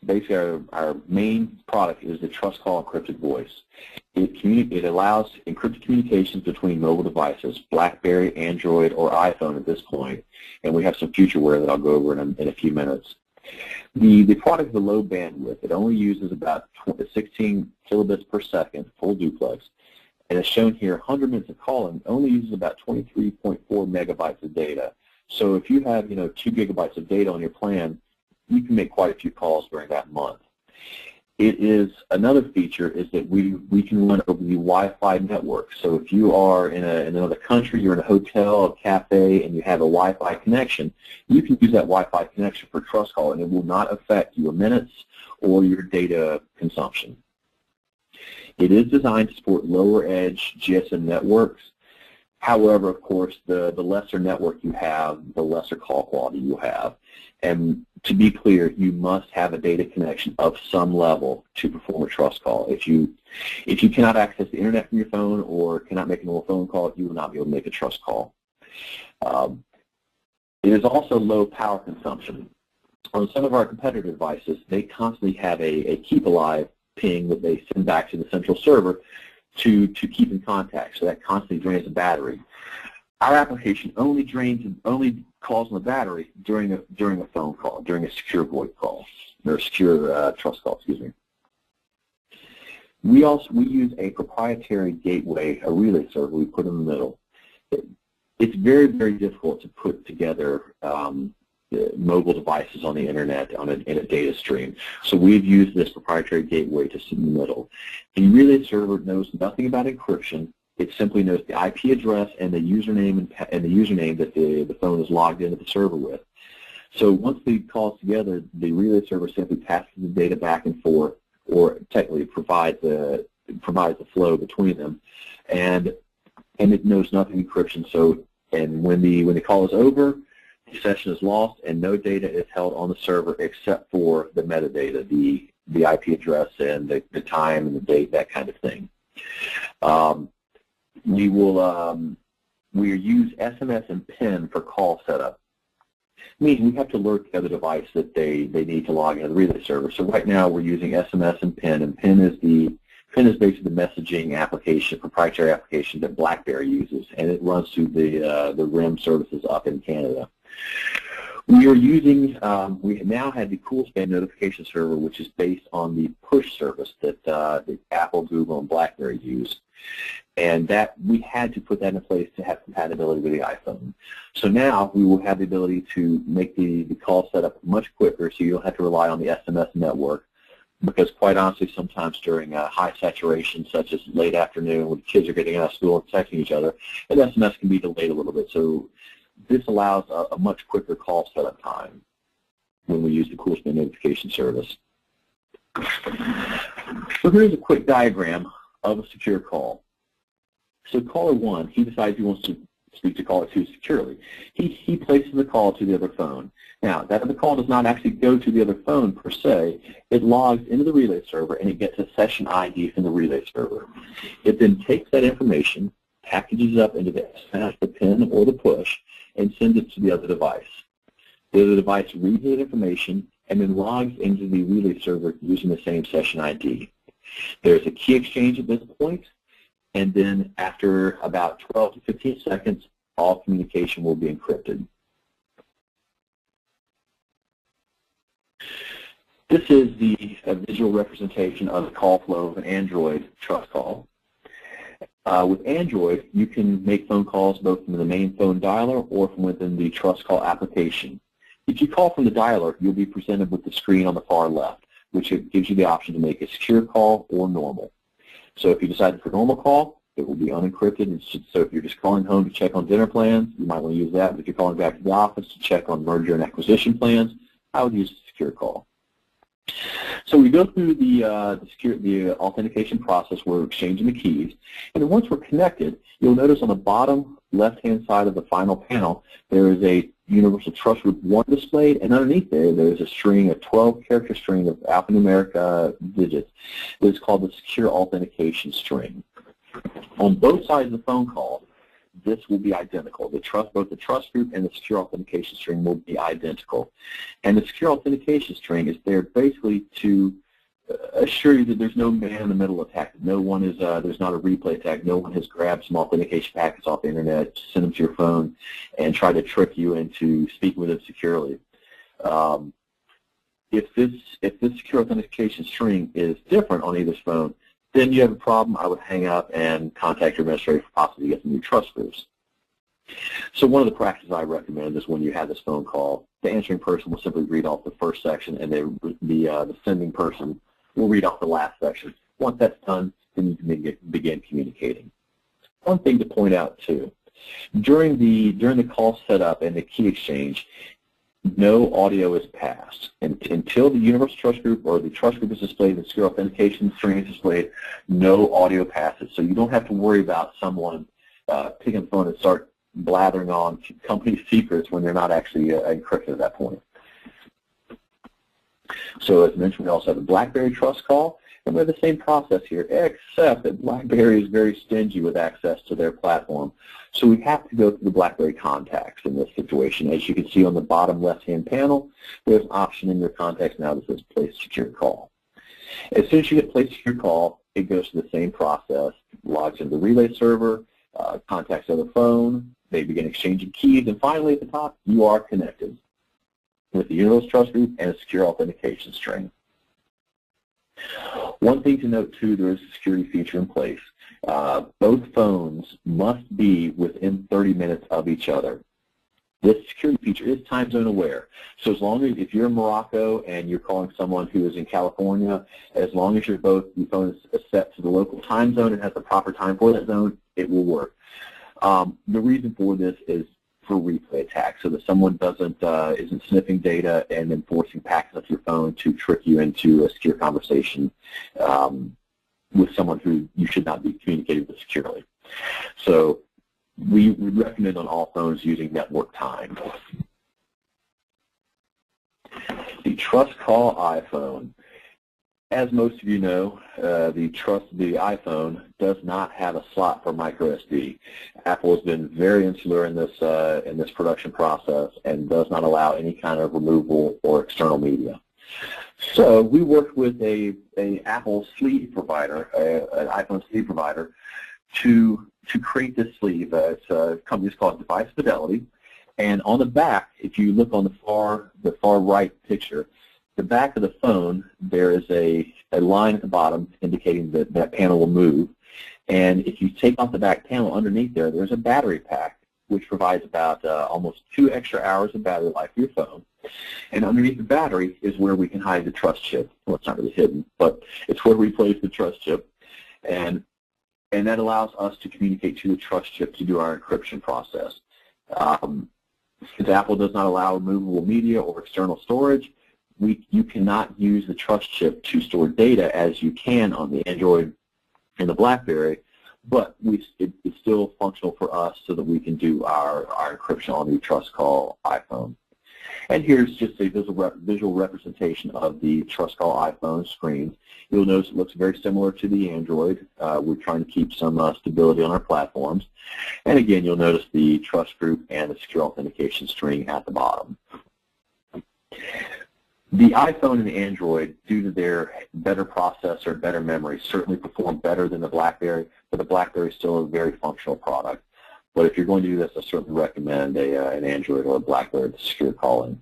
basically our main product is the Trust Call Encrypted Voice. It allows encrypted communications between mobile devices, BlackBerry, Android, or iPhone at this point, and we have some futureware that I'll go over in a few minutes. The product is a low bandwidth. It only uses about 16 kilobits per second, full duplex, and as shown here, 100 minutes of calling only uses about 23.4 megabytes of data. So if you have 2 gigabytes of data on your plan, you can make quite a few calls during that month. Another feature is that we can run over the Wi-Fi network. So if you are in another country, you're in a hotel, a cafe, and you have a Wi-Fi connection, you can use that Wi-Fi connection for Trust Call, and it will not affect your minutes or your data consumption. It is designed to support lower edge GSM networks. However, of course, the lesser network you have, the lesser call quality you have. And to be clear, you must have a data connection of some level to perform a Trust Call. If you cannot access the internet from your phone or cannot make a normal phone call, you will not be able to make a Trust Call. It is also low power consumption. On some of our competitor devices, they constantly have a keep alive ping that they send back to the central server to keep in contact, so that constantly drains the battery. Our application only calls on the battery during a phone call, during a secure VoIP call, or secure Trust Call, excuse me. We use a proprietary gateway, a relay server we put in the middle. It's very, very difficult to put together mobile devices on the internet in a data stream. So we've used this proprietary gateway to sit in the middle. The relay server knows nothing about encryption. It simply knows the IP address and the username that the phone is logged into the server with. So once the call's together, the relay server simply passes the data back and forth, or technically provides the flow between them, and it knows nothing encryption. So when the call is over, the session is lost, and no data is held on the server except for the metadata, the IP address and the time and the date, that kind of thing. We use SMS and PIN for call setup. Meaning we have to alert the other device that they need to log into the relay server. So right now we're using SMS and PIN is basically the messaging application, proprietary application that BlackBerry uses, and it runs through the RIM services up in Canada. We now have the Koolspan notification server, which is based on the push service that Apple, Google, and BlackBerry use. And that we had to put that in place to have compatibility with the iPhone. So now we will have the ability to make the call setup much quicker, so you don't have to rely on the SMS network, because quite honestly, sometimes during high saturation, such as late afternoon when kids are getting out of school and texting each other, an SMS can be delayed a little bit. So this allows a much quicker call setup time when we use the Koolspan notification service. So here's a quick diagram of a secure call. So caller 1, he decides he wants to speak to caller 2 securely. He places the call to the other phone. Now, that other call does not actually go to the other phone per se. It logs into the relay server, and it gets a session ID from the relay server. It then takes that information, packages it up into the SMS, the PIN, or the push, and sends it to the other device. The other device reads that information and then logs into the relay server using the same session ID. There's a key exchange at this point, and then after about 12 to 15 seconds, all communication will be encrypted. This is a visual representation of the call flow of an Android Trust Call. With Android, you can make phone calls both from the main phone dialer or from within the Trust Call application. If you call from the dialer, you'll be presented with the screen on the far left, which gives you the option to make a secure call or normal. So if you decide for normal call, it will be unencrypted. So if you're just calling home to check on dinner plans, you might want to use that. But if you're calling back to the office to check on merger and acquisition plans, I would use a secure call. So we go through the authentication process where we're exchanging the keys, and then once we're connected, you'll notice on the bottom left-hand side of the final panel, there is a Universal Trust Group 1 displayed, and underneath there's a string, a 12-character string of alphanumeric digits that is called the Secure Authentication String. On both sides of the phone call, this will be identical. Both the trust group and the secure authentication string will be identical. And the secure authentication string is there basically to assure you that there's no man-in-the-middle attack. No one is, there's not a replay attack. No one has grabbed some authentication packets off the internet, sent them to your phone, and tried to trick you into speaking with them securely. If this secure authentication string is different on either phone, then you have a problem. I would hang up and contact your administrator for possibly get some new trust groups. So one of the practices I recommend is when you have this phone call, the answering person will simply read off the first section, and the sending person will read off the last section. Once that's done, then you can begin communicating. One thing to point out too, during the call setup and the key exchange, no audio is passed. And until the universal trust group or the trust group is displayed, the secure authentication string is displayed, no audio passes. So you don't have to worry about someone picking the phone and start blathering on company secrets when they're not actually encrypted at that point. So as mentioned, we also have a BlackBerry trust call, and we have the same process here, except that BlackBerry is very stingy with access to their platform. So we have to go through the BlackBerry contacts in this situation. As you can see on the bottom left-hand panel, there's an option in your contacts now that says Place Secure Call. As soon as you hit Place Secure Call, it goes through the same process, logs into the relay server, contacts on the phone, they begin exchanging keys, and finally at the top, you are connected with the universal trust group and a secure authentication string. One thing to note too, there is a security feature in place. Both phones must be within 30 minutes of each other. This security feature is time zone aware. So as long as, if you're in Morocco and you're calling someone who is in California, as long as your phone is set to the local time zone and has the proper time for that zone, it will work. The reason for this is for replay attacks, so that someone isn't sniffing data and then forcing packets off your phone to trick you into a secure conversation with someone who you should not be communicating with securely. So we recommend on all phones using network time. The Trust Call iPhone. As most of you know, the iPhone does not have a slot for micro SD. Apple has been very insular in this production process and does not allow any kind of removable or external media. So we worked with an Apple sleeve provider, an iPhone sleeve provider, to create this sleeve. It's a company called Device Fidelity, and on the back, if you look on the far right picture, the back of the phone, there is a line at the bottom indicating that that panel will move. And if you take off the back panel, underneath there's a battery pack, which provides about almost 2 extra hours of battery life for your phone. And underneath the battery is where we can hide the trust chip. Well, it's not really hidden, but it's where we place the trust chip. And that allows us to communicate to the trust chip to do our encryption process. Since Apple does not allow removable media or external storage, you cannot use the trust chip to store data as you can on the Android and the BlackBerry, but it's still functional for us so that we can do our encryption on the Trust Call iPhone. And here's just a visual representation of the Trust Call iPhone screen. You'll notice it looks very similar to the Android. We're trying to keep some stability on our platforms. And again, you'll notice the trust group and the secure authentication string at the bottom. The iPhone and the Android, due to their better processor, better memory, certainly perform better than the BlackBerry, but the BlackBerry is still a very functional product. But if you're going to do this, I certainly recommend an Android or a BlackBerry to secure calling.